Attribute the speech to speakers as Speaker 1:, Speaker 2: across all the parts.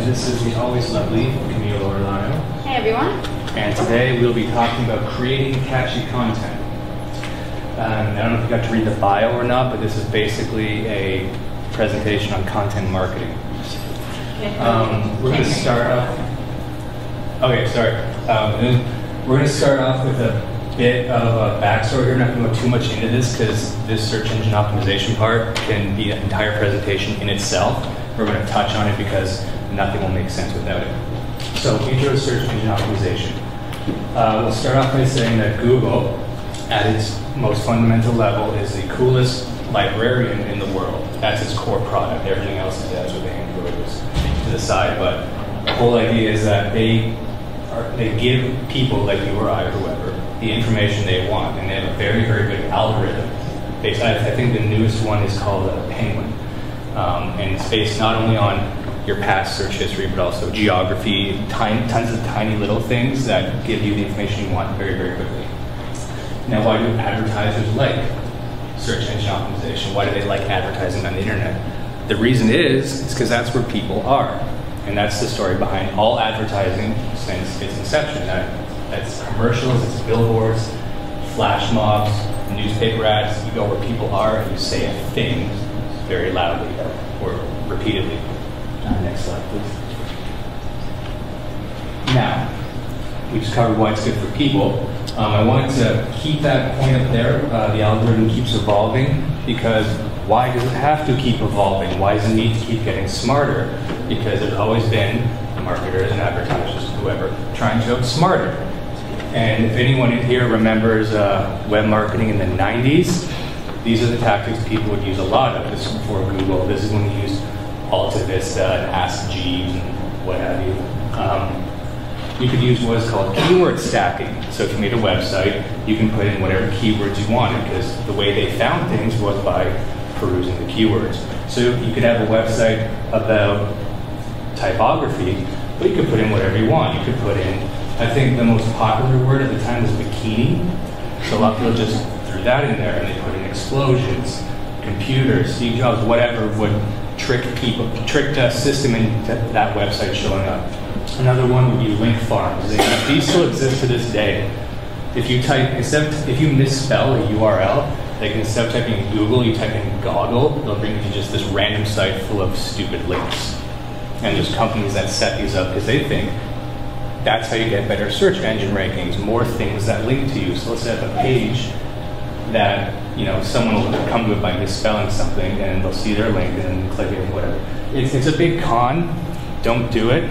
Speaker 1: and this is the always lovely Camille ORELLANO.
Speaker 2: Hey everyone.
Speaker 1: And today we'll be talking about creating catchy content. I don't know if you got to read the bio or not, but this is basically a presentation on content marketing. We're going to start off. Okay, sorry. We're going to start off with a bit of a backstory. We're not going to go too much into this because this search engine optimization part can be an entire presentation in itself. We're going to touch on it because nothing will make sense without it. So, intro to search engine optimization. We'll start off by saying that Google, at its most fundamental level, is the coolest librarian in the world. That's its core product. Everything else is as with Android to the side. But the whole idea is that they give people like you or I or whoever the information they want, and they have a very, very good algorithm. I think the newest one is called Penguin, and it's based not only on your past search history, but also geography, tons of tiny little things that give you the information you want very, very quickly. Now, why do advertisers like search engine optimization? Why do they like advertising on the internet? The reason is because that's where people are. And that's the story behind all advertising since its inception. That's commercials, it's billboards, flash mobs, newspaper ads. You go where people are and you say a thing very loudly or repeatedly. Next slide, please. Now, we just covered why it's good for people. I wanted to keep that point up there. The algorithm keeps evolving because why does it have to keep evolving? Why does it need to keep getting smarter? Because there's always been marketers and advertisers, whoever, trying to outsmart it. And if anyone in here remembers web marketing in the 90s, these are the tactics people would use a lot of. This is before Google. This is when we used Alta Vista and Ask Jeeves and what have you. You could use what is called keyword stacking. So if you made a website, you can put in whatever keywords you wanted, because the way they found things was by perusing the keywords. So you could have a website about typography, but you could put in whatever you want. You could put in, I think the most popular word at the time was bikini. So a lot of people just threw that in there, and they put in explosions, computers, Steve Jobs, whatever would trick a system into that website showing up. Another one would be link farms. These still exist to this day. If you misspell a URL, like instead of typing in Google, you type in goggle, they'll bring you to just this random site full of stupid links. And there's companies that set these up because they think that's how you get better search engine rankings, more things that link to you. So let's say a page that someone will come to it by misspelling something, and they'll see their link and then click it and whatever. It's a big con. Don't do it.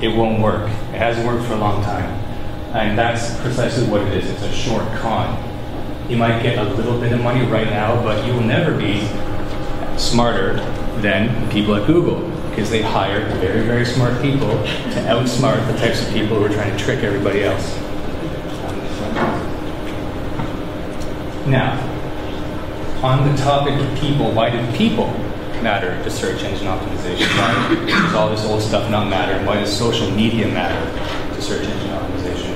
Speaker 1: It won't work. It hasn't worked for a long time. And that's precisely what it is. It's a short con. You might get a little bit of money right now, but you will never be smarter than people at Google, because they hire very, very smart people to outsmart the types of people who are trying to trick everybody else. Now, on the topic of people, why do people matter to search engine optimization? Why does all this old stuff not matter? And why does social media matter to search engine optimization?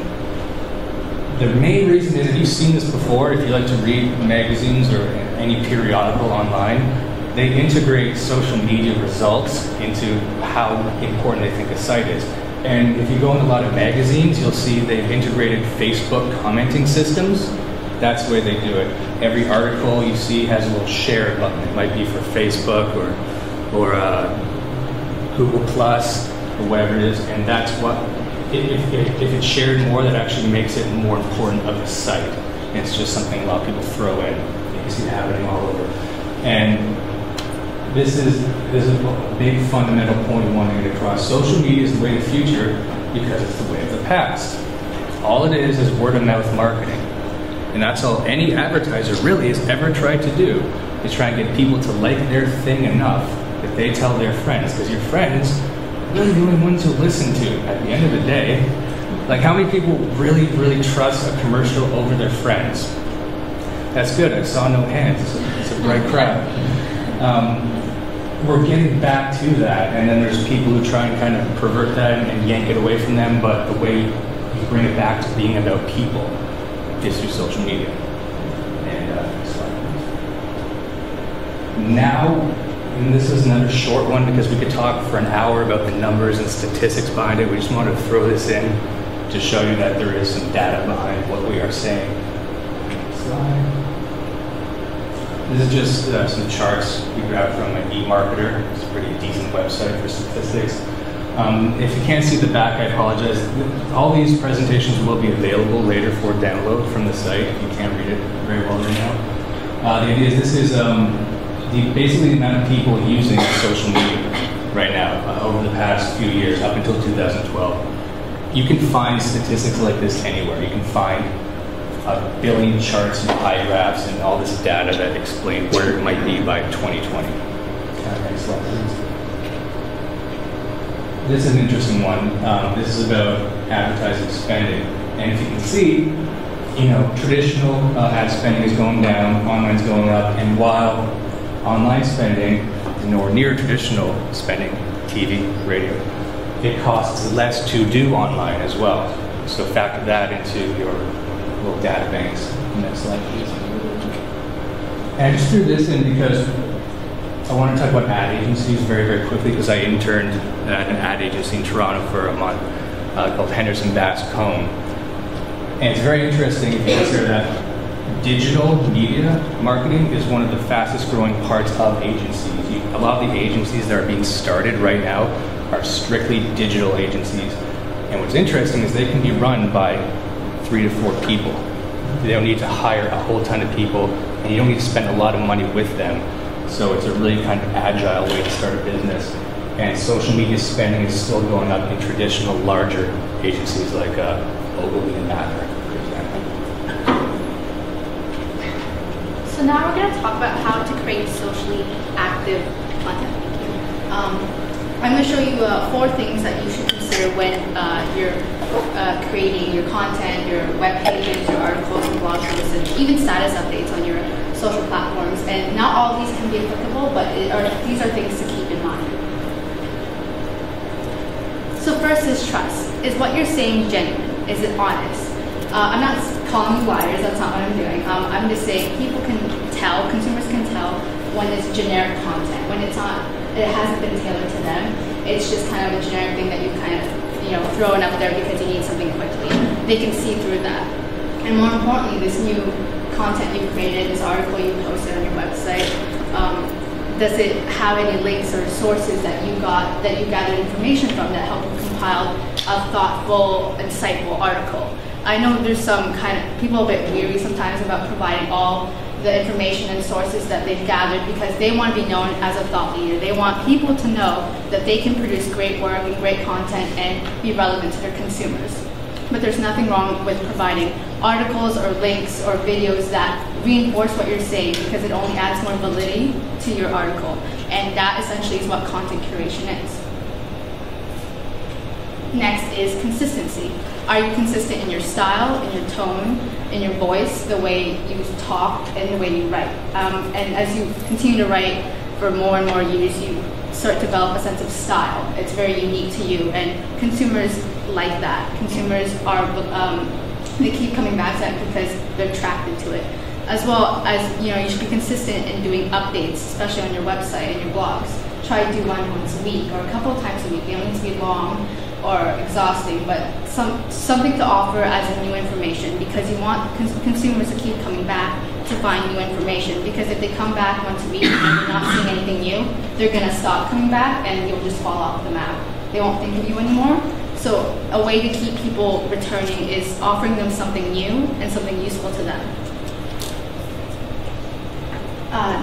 Speaker 1: The main reason is, and you've seen this before, if you like to read magazines or any periodical online, they integrate social media results into how important they think a site is. And if you go in a lot of magazines, you'll see they've integrated Facebook commenting systems. That's the way they do it. Every article you see has a little share button. It might be for Facebook or Google Plus or whatever it is. And that's what, if it's shared more, that actually makes it more important of the site. And it's just something a lot of people throw in. You can see it happening all over. And this is a big fundamental point we want to get across. Social media is the way of the future because it's the way of the past. All it is word of mouth marketing. And that's all any advertiser really has ever tried to do, is try and get people to like their thing enough that they tell their friends. Because your friends are really the only ones who listen to at the end of the day. Like, how many people really, really trust a commercial over their friends? That's good. I saw no hands. It's a bright crowd. We're getting back to that, and then there's people who try and kind of pervert that and yank it away from them, but the way you bring it back to being about people is through social media. And now, And this is another short one because we could talk for an hour about the numbers and statistics behind it. We just want to throw this in to show you that there is some data behind what we are saying. Slide. This is just some charts we grabbed from an eMarketer. It's a pretty decent website for statistics. If you can't see the back, I apologize. All these presentations will be available later for download from the site if you can't read it very well right now. The idea is this is basically the amount of people using social media right now over the past few years, up until 2012. You can find statistics like this anywhere. You can find billing charts and pie graphs and all this data that explain where it might be by 2020. Next slide, please. This is an interesting one. This is about advertising spending. And if you can see, traditional ad spending is going down, online is going up, and while online spending is nowhere near traditional spending, TV, radio, it costs less to do online as well. So factor that into your little data banks. Next slide, please. And I just threw this in because I want to talk about ad agencies very, very quickly because I interned at an ad agency in Toronto for a month called Henderson Bass Cone. And it's very interesting if you consider that digital media marketing is one of the fastest growing parts of agencies. A lot of the agencies that are being started right now are strictly digital agencies. And what's interesting is they can be run by 3 to 4 people. They don't need to hire a whole ton of people, and you don't need to spend a lot of money with them. So it's a really kind of agile way to start a business. And social media spending is still going up in traditional larger agencies like Ogilvy and Mather, for example.
Speaker 2: So now we're going to talk about how to create socially active content. I'm going to show you 4 things that you should consider when you're creating your content, your web pages, your articles, and blog posts, and even status updates on your social platforms. And not all of these can be applicable, but these are things to keep in mind. So first is trust. Is what you're saying genuine? Is it honest? I'm not calling you liars, that's not what I'm doing. I'm just saying people can tell, consumers can tell when it's generic content, when it hasn't been tailored to them. It's just kind of a generic thing that you kind of, thrown up there because you need something quickly. They can see through that. And more importantly, this new content you created, this article you posted on your website, does it have any links or sources that you gathered information from that help you compile a thoughtful, insightful article? I know there's some people a bit weary sometimes about providing all the information and sources that they've gathered because they want to be known as a thought leader. They want people to know that they can produce great work and great content and be relevant to their consumers. But there's nothing wrong with providing articles or links or videos that reinforce what you're saying because it only adds more validity to your article. And that essentially is what content curation is. Next is consistency. Are you consistent in your style, in your tone, in your voice, the way you talk, and the way you write? And as you continue to write for more and more years, you start to develop a sense of style. It's very unique to you, and consumers like that. Consumers they keep coming back to that because they're attracted to it. As well as, you should be consistent in doing updates, especially on your website and your blogs. Try to do one once a week or a couple of times a week. They don't need to be long or exhausting, but something to offer as a new information because you want consumers to keep coming back to find new information because if they come back once a week and you're not seeing anything new, they're going to stop coming back and you'll just fall off the map. They won't think of you anymore. So a way to keep people returning is offering them something new and something useful to them.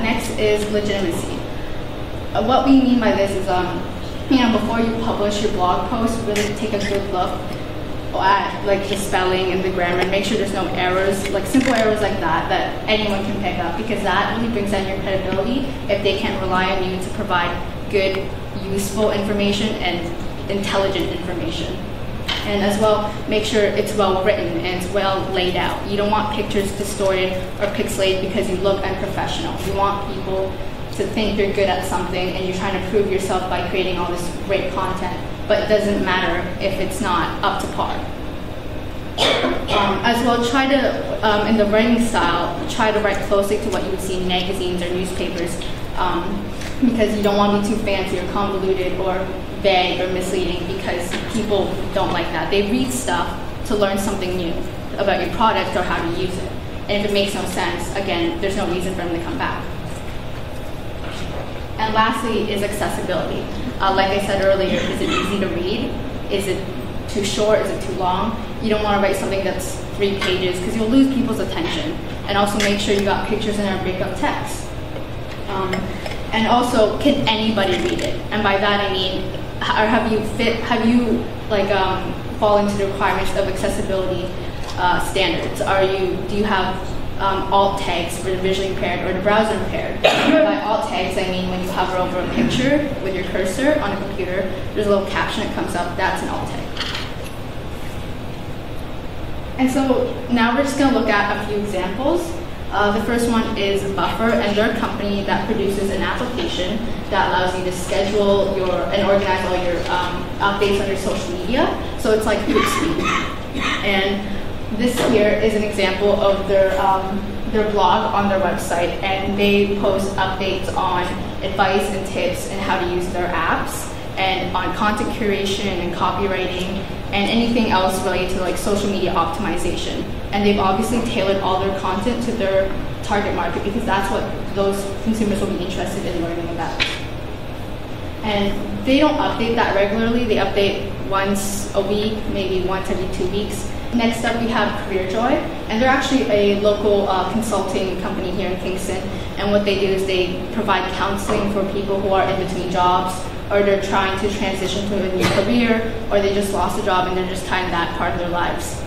Speaker 2: Next is legitimacy. What we mean by this is before you publish your blog post, really take a good look at the spelling and the grammar and make sure there's no errors, simple errors like that anyone can pick up because that really brings down your credibility if they can't rely on you to provide good, useful information and intelligent information. And as well, make sure it's well written and it's well laid out. You don't want pictures distorted or pixelated because you look unprofessional. You want people to think you're good at something and you're trying to prove yourself by creating all this great content, but it doesn't matter if it's not up to par. As well, try to, in the writing style, try to write closely to what you would see in magazines or newspapers. because you don't want to be too fancy or convoluted or vague or misleading, because people don't like that. They read stuff to learn something new about your product or how to use it. And if it makes no sense, again, there's no reason for them to come back. And lastly is accessibility. Like I said earlier, is it easy to read? Is it too short? Is it too long? You don't want to write something that's 3 pages because you'll lose people's attention. And also make sure you got pictures in our breakup text. And also, can anybody read it? And by that I mean, have you fall into the requirements of accessibility standards? Do you have alt tags for the visually impaired or the browser impaired? By alt tags, I mean when you hover over a picture with your cursor on a computer, there's a little caption that comes up, that's an alt tag. And so now we're just going to look at a few examples. The first one is Buffer, and they're a company that produces an application that allows you to schedule and organize all your updates on your social media. So it's like Hootsuite. And this here is an example of their blog on their website, and they post updates on advice and tips and how to use their apps, and on content curation and copywriting and anything else related to like social media optimization. And they've obviously tailored all their content to their target market because that's what those consumers will be interested in learning about. And they don't update that regularly. They update once a week, maybe once every 2 weeks. Next up we have CareerJoy, and they're actually a local consulting company here in Kingston, and what they do is they provide counseling for people who are in between jobs, or they're trying to transition to a new career, or they just lost a job and they're just tying that part of their lives.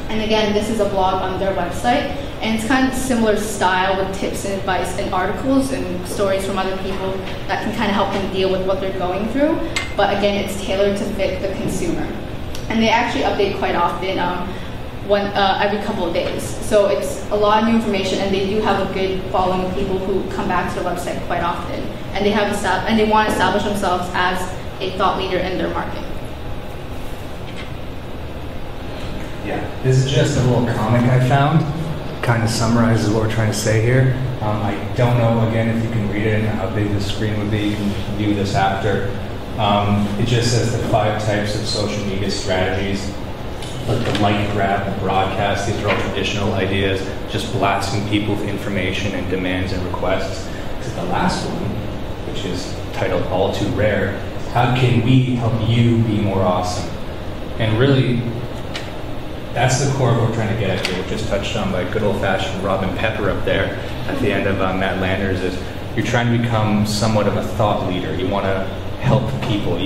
Speaker 2: And again, this is a blog on their website, and it's kind of similar style with tips and advice and articles and stories from other people that can kind of help them deal with what they're going through, but again, it's tailored to fit the consumer. And they actually update quite often, every couple of days. So it's a lot of new information, and they do have a good following of people who come back to their website quite often. And they want to establish themselves as a thought leader in their market.
Speaker 1: Yeah, this is just a little comic I found. Kind of summarizes what we're trying to say here. I don't know, again, if you can read it and how big the screen would be. You can view this after. It just says the 5 types of social media strategies, like the like, grab, and broadcast. These are all traditional ideas, just blasting people with information and demands and requests. So the last one, which is titled All Too Rare, how can we help you be more awesome? And really, that's the core of what we're trying to get at here, which is touched on by good old-fashioned Robin Pepper up there at the end of Matt Landers, is you're trying to become somewhat of a thought leader. You want to help people.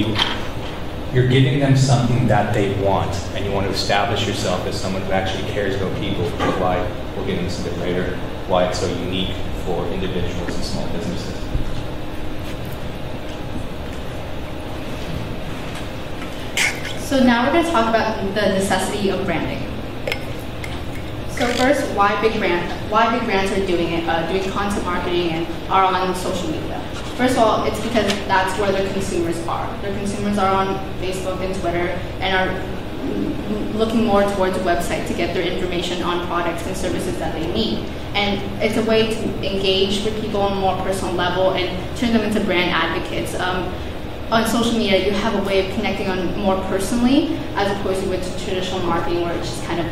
Speaker 1: You're giving them something that they want, and you want to establish yourself as someone who actually cares about people, which is why we'll get into this a bit later, why it's so unique for individuals and small businesses.
Speaker 2: So now we're going to talk about the necessity of branding. So first, why big brands are doing it, doing content marketing and are on social media. First of all, it's because that's where their consumers are. Their consumers are on Facebook and Twitter and are looking more towards a website to get their information on products and services that they need. And it's a way to engage with people on a more personal level and turn them into brand advocates. On social media, you have a way of connecting on more personally, as opposed to with traditional marketing where it's just kind of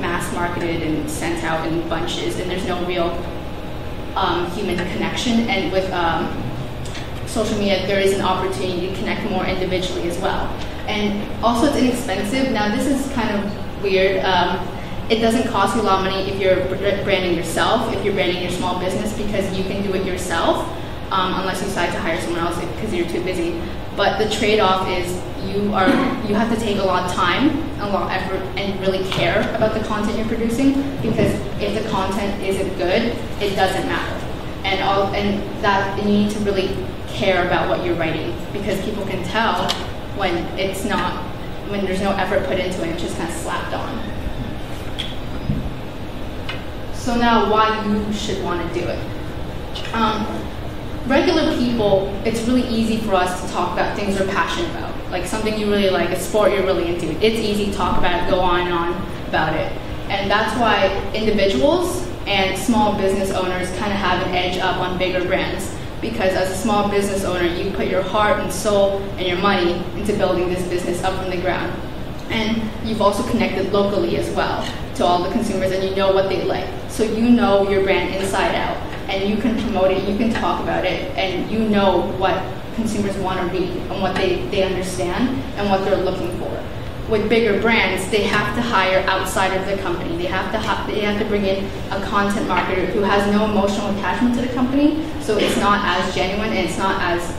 Speaker 2: mass marketed and sent out in bunches, and there's no real human connection. And with social media, there is an opportunity to connect more individually as well. And also, it's inexpensive. Now, this is kind of weird. It doesn't cost you a lot of money if you're branding yourself, if you're branding your small business, because you can do it yourself. Unless you decide to hire someone else because you're too busy. But the trade-off is you have to take a lot of time, a lot of effort, and really care about the content you're producing, because if the content isn't good, it doesn't matter. And that you need to really care about what you're writing, because people can tell when there's no effort put into it, it's just kind of slapped on. So now, why you should want to do it. Regular people, it's really easy for us to talk about things we're passionate about, like something you really like, a sport you're really into. It's easy to talk about it, go on and on about it. And that's why individuals and small business owners kind of have an edge up on bigger brands. because as a small business owner, you put your heart and soul and your money into building this business up from the ground. And you've also connected locally as well to all the consumers, and you know what they like. So you know your brand inside out, and you can promote it, you can talk about it, and you know what consumers want to read and what they understand and what they're looking for. With bigger brands, they have to hire outside of the company. They have to bring in a content marketer who has no emotional attachment to the company, so it's not as genuine and it's not as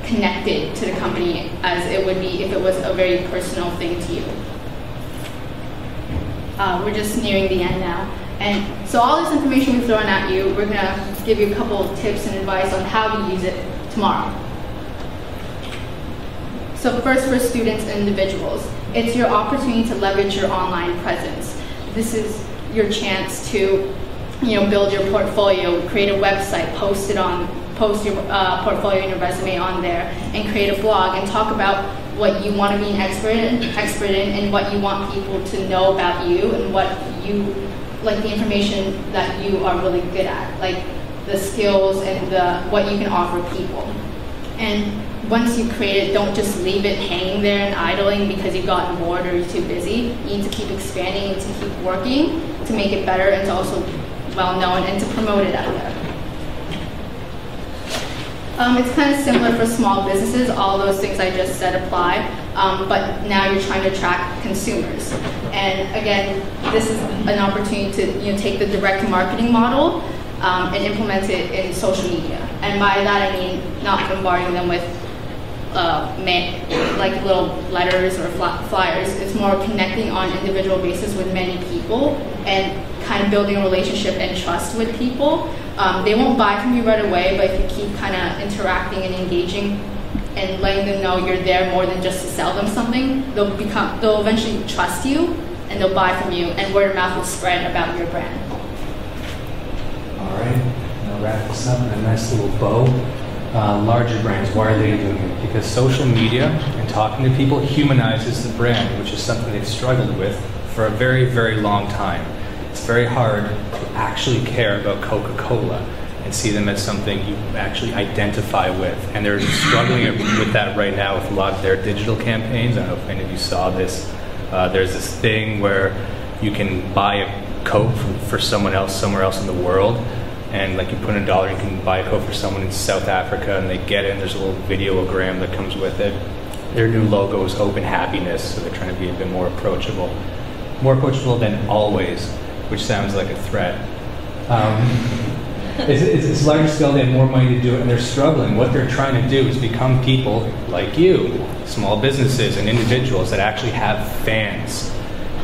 Speaker 2: connected to the company as it would be if it was a very personal thing to you. We're just nearing the end now. And so all this information we've thrown at you, we're gonna give you a couple of tips and advice on how to use it tomorrow. So first, for students and individuals, it's your opportunity to leverage your online presence. This is your chance to, build your portfolio, create a website, post your portfolio and your resume on there, and create a blog and talk about what you want to be an expert in, and what you want people to know about you, and what you like, the information that you are really good at, like the skills and what you can offer people. And once you create it, don't just leave it hanging there and idling because you've gotten bored or you're too busy. You need to keep expanding and to keep working to make it better and to also well known and to promote it out there. It's kind of similar for small businesses. All those things I just said apply, but now you're trying to attract consumers. And again, this is an opportunity to take the direct marketing model and implement it in social media. And by that I mean not bombarding them with like little letters or flyers. It's more connecting on an individual basis with many people and kind of building a relationship and trust with people. They won't buy from you right away, but if you keep kind of interacting and engaging and letting them know you're there more than just to sell them something, they'll eventually trust you and they'll buy from you, and word of mouth will spread about your brand.
Speaker 1: All right, I'll wrap this up in a nice little bow. Larger brands, why are they doing it? Because social media and talking to people humanizes the brand, which is something they've struggled with for a very, very long time. It's very hard to actually care about Coca-Cola and see them as something you actually identify with. And they're struggling with that right now with a lot of their digital campaigns. I don't know if any of you saw this. There's this thing where you can buy a Coke for someone else somewhere else in the world. And like you put in $1, you can buy a Coke for someone in South Africa, and they get it, and there's a little videogram that comes with it. Their new logo is Open Happiness, so they're trying to be a bit more approachable. More approachable than always, which sounds like a threat. It's larger scale, they have more money to do it, and they're struggling. What they're trying to do is become people like you, small businesses and individuals that actually have fans.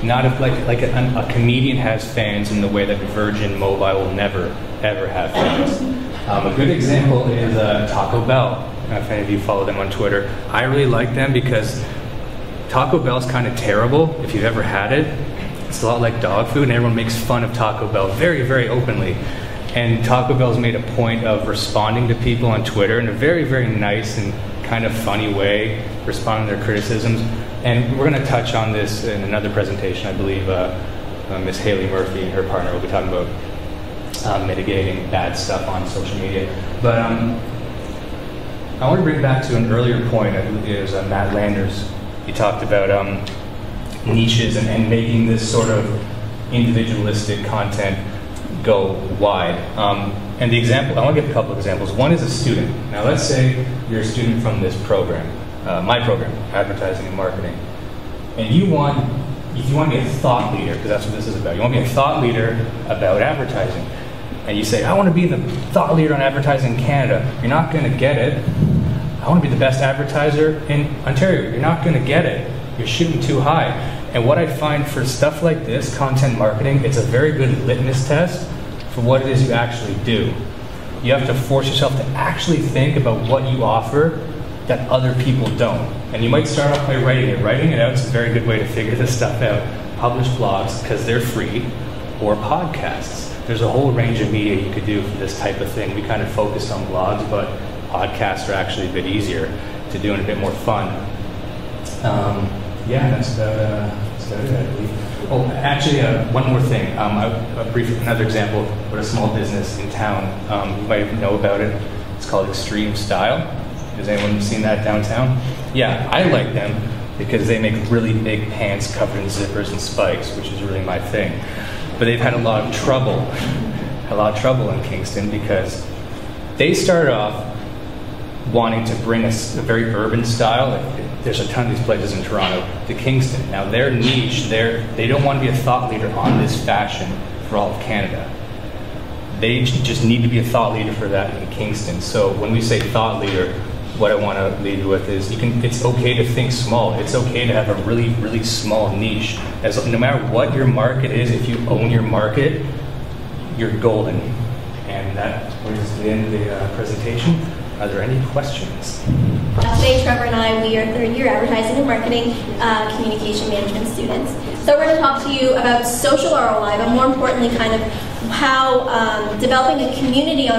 Speaker 1: Not if like a comedian has fans in the way that Virgin Mobile will never, ever have fans. A good example is Taco Bell. If any of you follow them on Twitter, I really like them because Taco Bell's kind of terrible if you've ever had it. It's a lot like dog food, and everyone makes fun of Taco Bell very, very openly. And Taco Bell's made a point of responding to people on Twitter in a very, very nice and kind of funny way, responding to their criticisms. And we're going to touch on this in another presentation. I believe Miss Haley Murphy and her partner will be talking about mitigating bad stuff on social media. But I want to bring back to an earlier point. I believe it was Matt Landers. He talked about niches and making this sort of individualistic content go wide. And the example, I want to give a couple of examples. One is a student. Now let's say you're a student from this program, my program, Advertising and Marketing. And if you want to be a thought leader, because that's what this is about, you want to be a thought leader about advertising. And you say, I want to be the thought leader on advertising in Canada. You're not going to get it. I want to be the best advertiser in Ontario. You're not going to get it. You're shooting too high. And what I find for stuff like this, content marketing, it's a very good litmus test for what it is you actually do. You have to force yourself to actually think about what you offer that other people don't. And you might start off by writing it. Writing it out is a very good way to figure this stuff out. Publish blogs, because they're free, or podcasts. There's a whole range of media you could do for this type of thing. We kind of focus on blogs, but podcasts are actually a bit easier to do and a bit more fun. Yeah, that's about it, I believe. Oh, actually, one more thing. Another example of what a small business in town, you might know about it. It's called Extreme Style. Has anyone seen that downtown? Yeah, I like them because they make really big pants covered in zippers and spikes, which is really my thing. But they've had a lot of trouble in Kingston because they started off wanting to bring a very urban style. There's a ton of these places in Toronto to Kingston. Now their niche, they don't want to be a thought leader on this fashion for all of Canada. They just need to be a thought leader for that in Kingston. So when we say thought leader, what I want to leave you with is it's okay to think small. It's okay to have a really, really small niche. No matter what your market is, if you own your market, you're golden. And that brings us to the end of the presentation. Are there any questions?
Speaker 3: Today, Trevor and I, we are third-year advertising and marketing communication management students. So we're going to talk to you about social ROI, but more importantly, kind of how developing a community on